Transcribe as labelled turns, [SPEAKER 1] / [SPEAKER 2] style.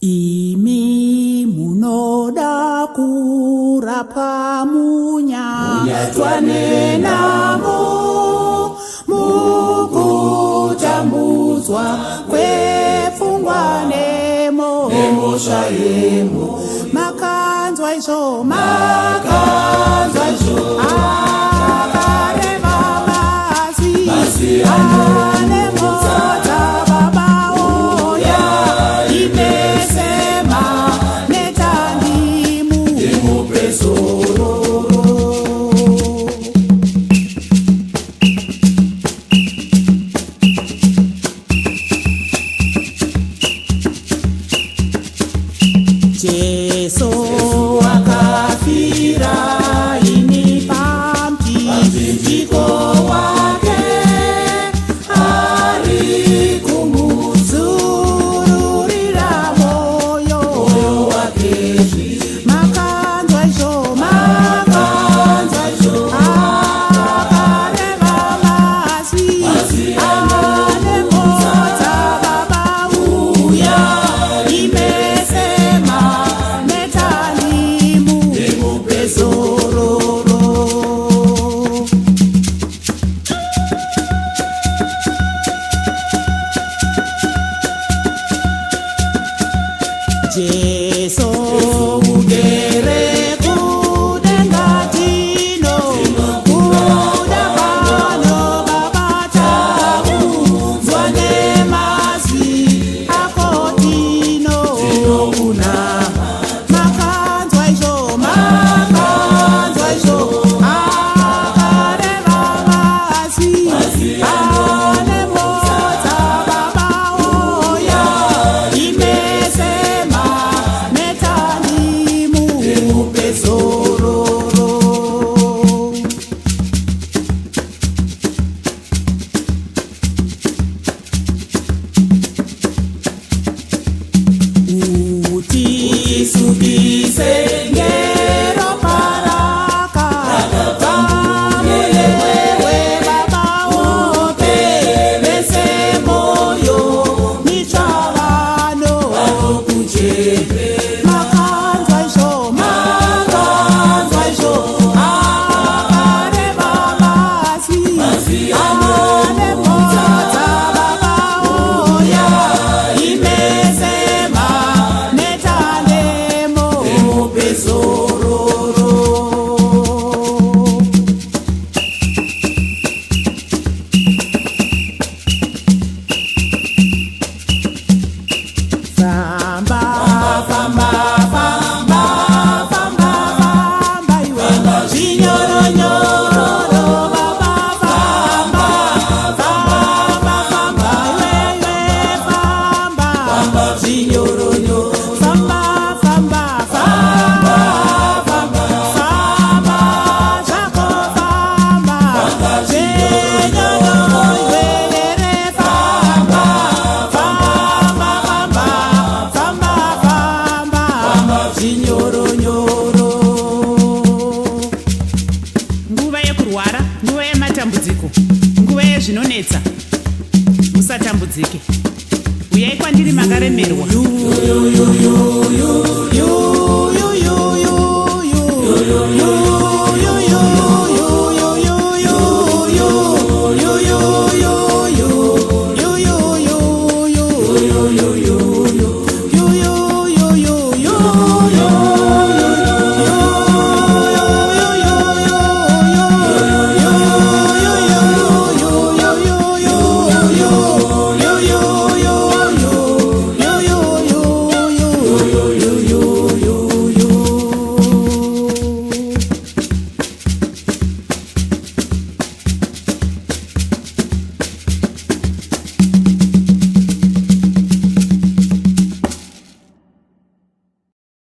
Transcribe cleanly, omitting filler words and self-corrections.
[SPEAKER 1] Imi munoda kurapwa munyatwane namo mukutambudzwa kwepfungwa nemosha yemo makanzwa izvo akareva masi ane mota baba oya imesema netandimu imupesoro Jesu akafira ini pamtiko wake ari kumudzururira moyo wake makanzwa izvo akareva masi ane mota baba uya imesema netanimu imupezororo Jesu ugere kudenga tino kuda pano baba taunzwa nemasi ako tino una makanzwa izvo akareva masi ane mota baba oya imesema netanimu imupezororo utisukise ngero paraka vamulewewe baba ope vese moyo mitsvavano kuchepe makanzwa izvo akareva masi ane mota baba oya imesema netanemo imupezororo famba iwe zvinyoronyoro baba famba iwe famba zvinyoronyo famba zvako famba zvinyororo iwelere famba zvinyoronyoro nguva yekurwara nguva yematambudziko nguva yezvinonetsa musatambudzike uyai kwandiri makaremerwa yo